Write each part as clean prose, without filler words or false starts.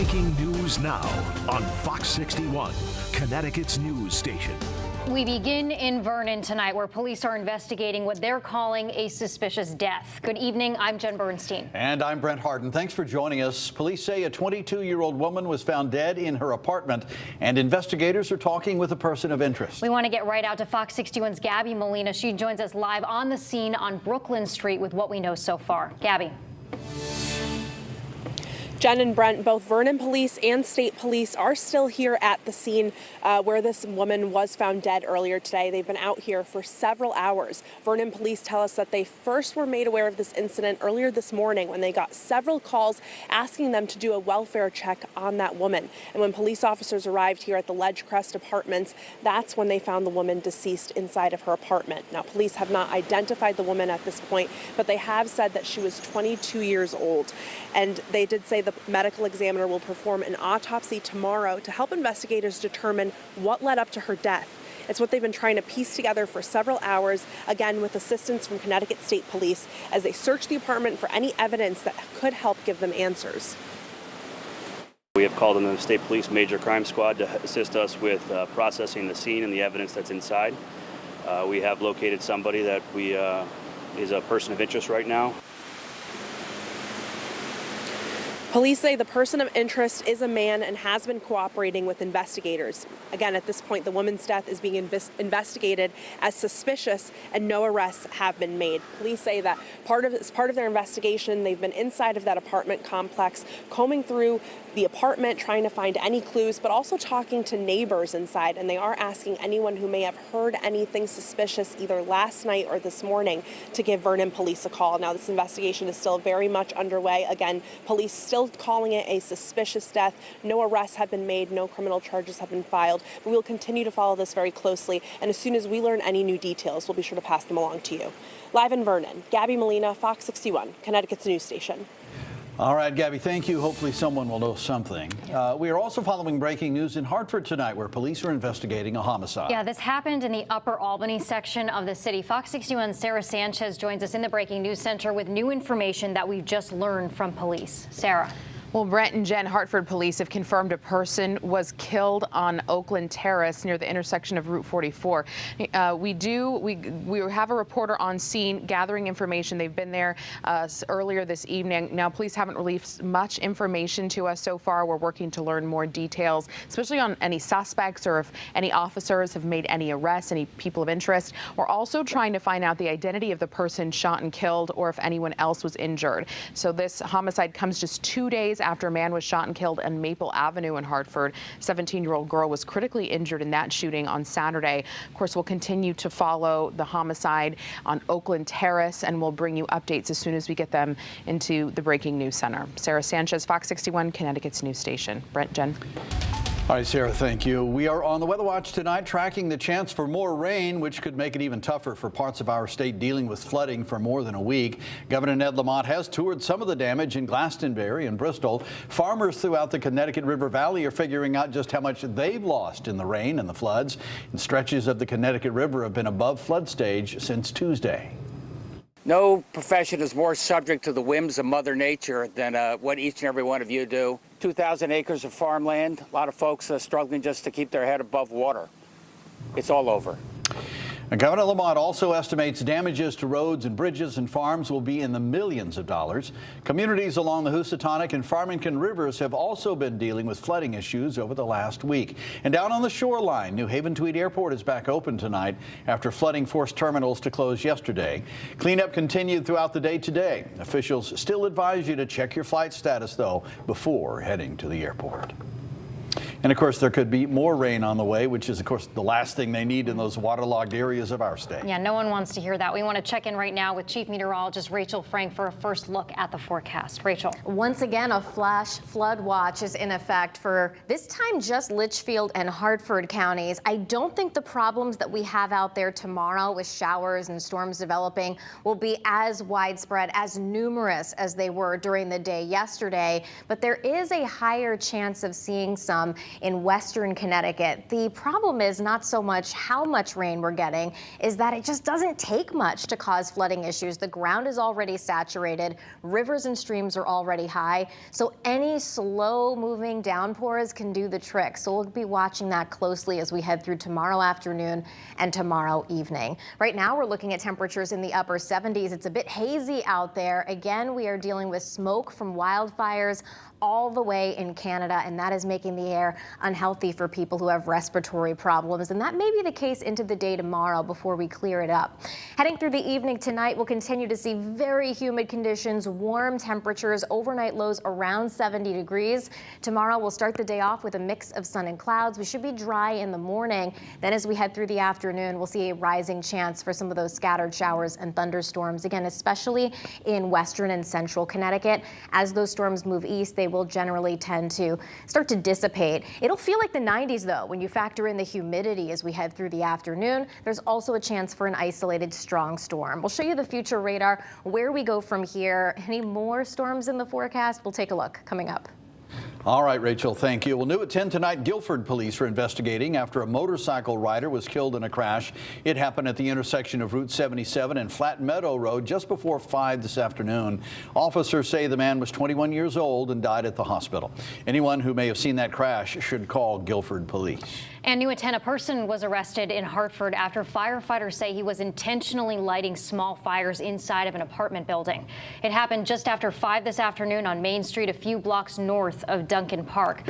Breaking news now on Fox 61, Connecticut's news station. We begin in Vernon tonight, where police are investigating what they're calling a suspicious death. Good evening, I'm Jen Bernstein. And I'm Brent Harden. Thanks for joining us. Police say a 22-year-old woman was found dead in her apartment, and investigators are talking with a person of interest. We want to get right out to Fox 61's Gabby Molina. She joins us live on the scene on Brooklyn Street with what we know so far. Gabby. Jen and Brent, both Vernon police and state police are still here at the scene where this woman was found dead earlier today. They've been out here for several hours. Vernon police tell us that they first were made aware of this incident earlier this morning when they got several calls asking them to do a welfare check on that woman. And when police officers arrived here at the Ledgecrest Apartments, that's when they found the woman deceased inside of her apartment. Now, police have not identified the woman at this point, but they have said that she was 22 years old. And they did say the medical examiner will perform an autopsy tomorrow to help investigators determine what led up to her death. It's what they've been trying to piece together for several hours, again with assistance from Connecticut State Police, as they search the apartment for any evidence that could help give them answers. We have called in the State Police Major Crime Squad to assist us with processing the scene and the evidence that's inside. We have located somebody that is a person of interest right now. Police say the person of interest is a man and has been cooperating with investigators. Again, at this point, the woman's death is being investigated as suspicious and no arrests have been made. Police say that as part of their investigation, they've been inside of that apartment complex, combing through the apartment, trying to find any clues, but also talking to neighbors inside. And they are asking anyone who may have heard anything suspicious either last night or this morning to give Vernon police a call. Now, this investigation is still very much underway. Again, police still calling it a suspicious death. No arrests have been made, no criminal charges have been filed, but we'll continue to follow this very closely. And as soon as we learn any new details, we'll be sure to pass them along to you. Live in Vernon, Gabby Molina, Fox 61, Connecticut's news station. All right, Gabby, thank you. Hopefully someone will know something. We are also following breaking news in Hartford tonight, where police are investigating a homicide. Yeah, this happened in the Upper Albany section of the city. Fox 61's Sarah Sanchez joins us in the Breaking News Center with new information that we've just learned from police. Sarah. Well, Brent and Jen, Hartford police have confirmed a person was killed on Oakland Terrace near the intersection of Route 44. We have a reporter on scene gathering information. They've been there earlier this evening. Now, police haven't released much information to us so far. We're working to learn more details, especially on any suspects or if any officers have made any arrests, any people of interest. We're also trying to find out the identity of the person shot and killed or if anyone else was injured. So this homicide comes just 2 days after a man was shot and killed on Maple Avenue in Hartford. 17-year-old girl was critically injured in that shooting on Saturday. Of course, we'll continue to follow the homicide on Oakland Terrace, and we'll bring you updates as soon as we get them into the Breaking News Center. Sarah Sanchez, Fox 61, Connecticut's news station. Brent, Jen. All right, Sarah, thank you. We are on the Weather Watch tonight, tracking the chance for more rain, which could make it even tougher for parts of our state dealing with flooding for more than a week. Governor Ned Lamont has toured some of the damage in Glastonbury and Bristol. Farmers throughout the Connecticut River Valley are figuring out just how much they've lost in the rain and the floods. And stretches of the Connecticut River have been above flood stage since Tuesday. No profession is more subject to the whims of Mother Nature than what each and every one of you do. 2,000 acres of farmland, a lot of folks struggling just to keep their head above water. It's all over. And Governor Lamont also estimates damages to roads and bridges and farms will be in the millions of dollars. Communities along the Housatonic and Farmington rivers have also been dealing with flooding issues over the last week. And down on the shoreline, New Haven Tweed Airport is back open tonight after flooding forced terminals to close yesterday. Cleanup continued throughout the day today. Officials still advise you to check your flight status, though, before heading to the airport. And of course, there could be more rain on the way, which is, of course, the last thing they need in those waterlogged areas of our state. Yeah, no one wants to hear that. We want to check in right now with Chief Meteorologist Rachel Frank for a first look at the forecast. Rachel. Once again, a flash flood watch is in effect for this time just Litchfield and Hartford counties. I don't think the problems that we have out there tomorrow with showers and storms developing will be as widespread, as numerous as they were during the day yesterday. But there is a higher chance of seeing some in western Connecticut. The problem is not so much how much rain we're getting, is that it just doesn't take much to cause flooding issues. The ground is already saturated, rivers and streams are already high, so any slow moving downpours can do the trick. So we'll be watching that closely as we head through tomorrow afternoon and tomorrow evening. Right now we're looking at temperatures in the upper 70s. It's a bit hazy out there. Again, we are dealing with smoke from wildfires all the way in Canada, and that is making the air unhealthy for people who have respiratory problems. And that may be the case into the day tomorrow before we clear it up. Heading through the evening tonight, we'll continue to see very humid conditions, warm temperatures, overnight lows around 70 degrees. Tomorrow we'll start the day off with a mix of sun and clouds. We should be dry in the morning. Then as we head through the afternoon, we'll see a rising chance for some of those scattered showers and thunderstorms, again, especially in western and central Connecticut. As those storms move east, they will generally tend to start to dissipate. It'll feel like the 90s though when you factor in the humidity as we head through the afternoon. There's also a chance for an isolated strong storm. We'll show you the future radar, where we go from here. Any more storms in the forecast? We'll take a look coming up. All right, Rachel, thank you. Well, new at 10 tonight, Guilford police are investigating after a motorcycle rider was killed in a crash. It happened at the intersection of Route 77 and Flat Meadow Road just before 5 this afternoon. Officers say the man was 21 years old and died at the hospital. Anyone who may have seen that crash should call Guilford police. And new at 10, a person was arrested in Hartford after firefighters say he was intentionally lighting small fires inside of an apartment building. It happened just after 5 this afternoon on Main Street, a few blocks north of Duncan Park.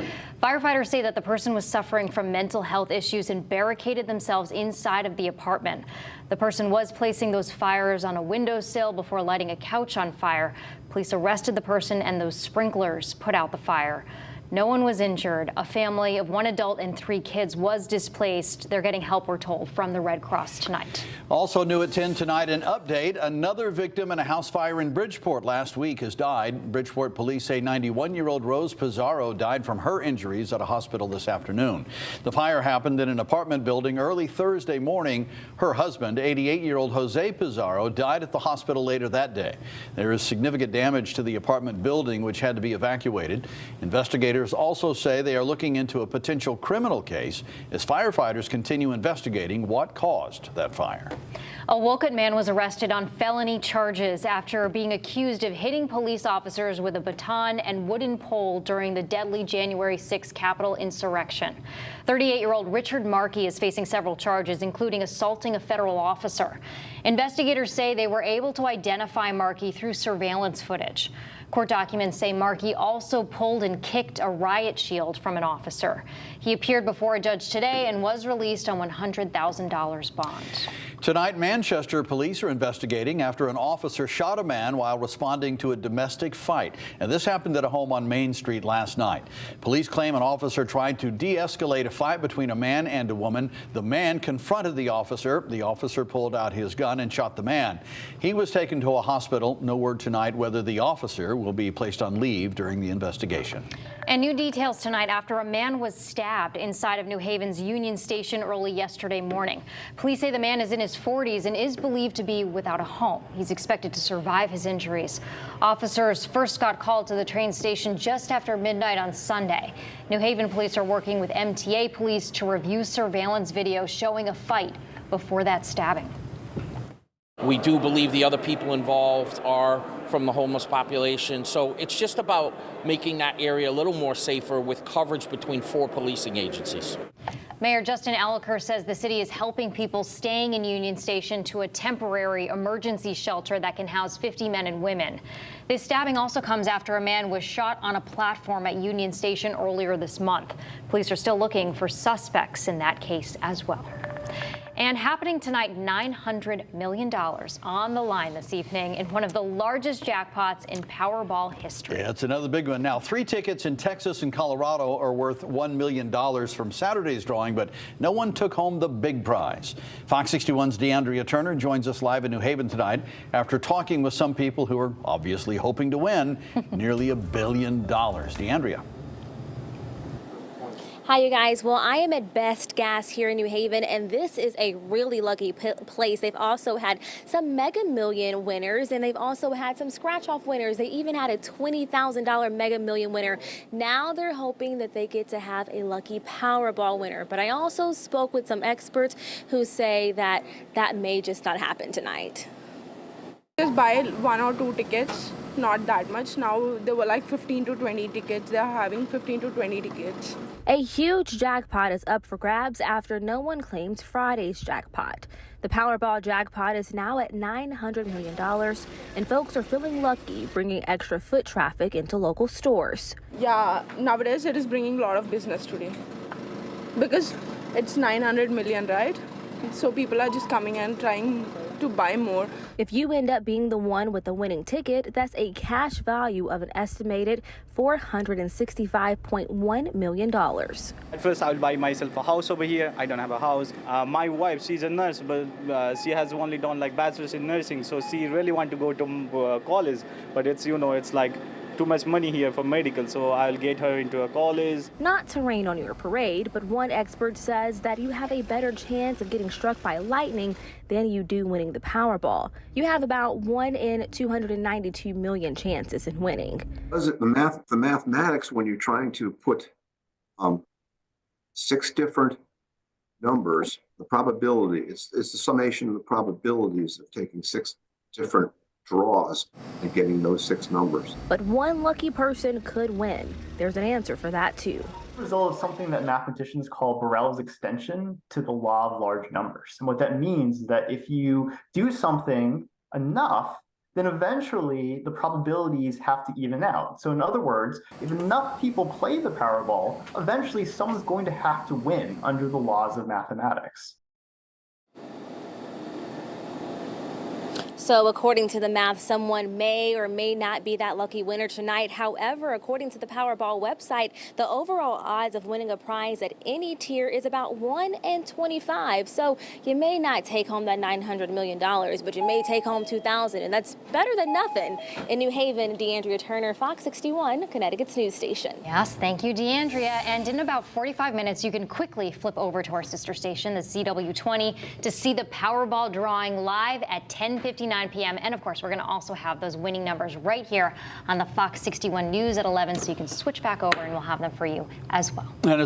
Firefighters say that the person was suffering from mental health issues and barricaded themselves inside of the apartment. The person was placing those fires on a windowsill before lighting a couch on fire. Police arrested the person and those sprinklers put out the fire. No one was injured. A family of 1 adult and 3 kids was displaced. They're getting help, we're told, from the Red Cross tonight. Also new at 10 tonight, an update. Another victim in a house fire in Bridgeport last week has died. Bridgeport police say 91-year-old Rose Pizarro died from her injuries at a hospital this afternoon. The fire happened in an apartment building early Thursday morning. Her husband, 88-year-old Jose Pizarro, died at the hospital later that day. There is significant damage to the apartment building, which had to be evacuated. Investigators also say they are looking into a potential criminal case as firefighters continue investigating what caused that fire. A Wolcott man was arrested on felony charges after being accused of hitting police officers with a baton and wooden pole during the deadly January 6 Capitol insurrection. 38-year-old Richard Markey is facing several charges, including assaulting a federal officer. Investigators say they were able to identify Markey through surveillance footage. Court documents say Markey also pulled and kicked a riot shield from an officer. He appeared before a judge today and was released on $100,000 bond. Tonight, Manchester police are investigating after an officer shot a man while responding to a domestic fight. And this happened at a home on Main Street last night. Police claim an officer tried to de-escalate a fight between a man and a woman. The man confronted the officer. The officer pulled out his gun and shot the man. He was taken to a hospital. No word tonight whether the officer will be placed on leave during the investigation. And new details tonight after a man was stabbed inside of New Haven's Union Station early yesterday morning. Police say the man is in his 40s and is believed to be without a home. He's expected to survive his injuries. Officers first got called to the train station just after midnight on Sunday. New Haven police are working with MTA police to review surveillance video showing a fight before that stabbing. We do believe the other people involved are from the homeless population, so it's just about making that area a little more safer with coverage between 4 policing agencies. Mayor Justin Elicker says the city is helping people staying in Union Station to a temporary emergency shelter that can house 50 men and women. This stabbing also comes after a man was shot on a platform at Union Station earlier this month. Police are still looking for suspects in that case as well. And happening tonight, $900 million on the line this evening in one of the largest jackpots in Powerball history. Yeah, it's another big one. Now, 3 tickets in Texas and Colorado are worth $1 million from Saturday's drawing, but no one took home the big prize. Fox 61's DeAndrea Turner joins us live in New Haven tonight after talking with some people who are obviously hoping to win nearly $1 billion. DeAndrea. Hi, you guys. Well, I am at Best Gas here in New Haven, and this is a really lucky place. They've also had some Mega Million winners, and they've also had some scratch-off winners. They even had a $20,000 Mega Million winner. Now they're hoping that they get to have a lucky Powerball winner. But I also spoke with some experts who say that that may just not happen tonight. Just buy 1 or 2 tickets, not that much. Now there were like 15 to 20 tickets. They're having 15 to 20 tickets. A huge jackpot is up for grabs after no one claims Friday's jackpot. The Powerball jackpot is now at $900 million, and folks are feeling lucky, bringing extra foot traffic into local stores. Yeah, nowadays it is bringing a lot of business today because it's 900 million, right? So people are just coming and trying to buy more. If you end up being the one with the winning ticket, that's a cash value of an estimated $465.1 million. At first, I will buy myself a house over here. I don't have a house. My wife, she's a nurse, but she has only done like bachelor's in nursing, so she really want to go to college. But it's, it's like too much money here for medical, so I'll get her into a college. Not to rain on your parade, but one expert says that you have a better chance of getting struck by lightning than you do winning the Powerball. You have about 1 in 292 million chances in winning. The mathematics, when you're trying to put 6 different numbers, the probability, it's the summation of the probabilities of taking 6 different draws and getting those 6 numbers. But one lucky person could win. There's an answer for that too. The result of something that mathematicians call Borel's extension to the law of large numbers. And what that means is that if you do something enough, then eventually the probabilities have to even out. So in other words, if enough people play the Powerball, eventually someone's going to have to win under the laws of mathematics. So according to the math, someone may or may not be that lucky winner tonight. However, according to the Powerball website, the overall odds of winning a prize at any tier is about 1 in 25. So you may not take home that $900 million, but you may take home $2,000, and that's better than nothing. In New Haven, DeAndrea Turner, Fox 61, Connecticut's news station. Yes, thank you, DeAndrea. And in about 45 minutes, you can quickly flip over to our sister station, the CW20, to see the Powerball drawing live at 10:59 p.m. And of course, we're going to also have those winning numbers right here on the Fox 61 News at 11, so you can switch back over and we'll have them for you as well. And as we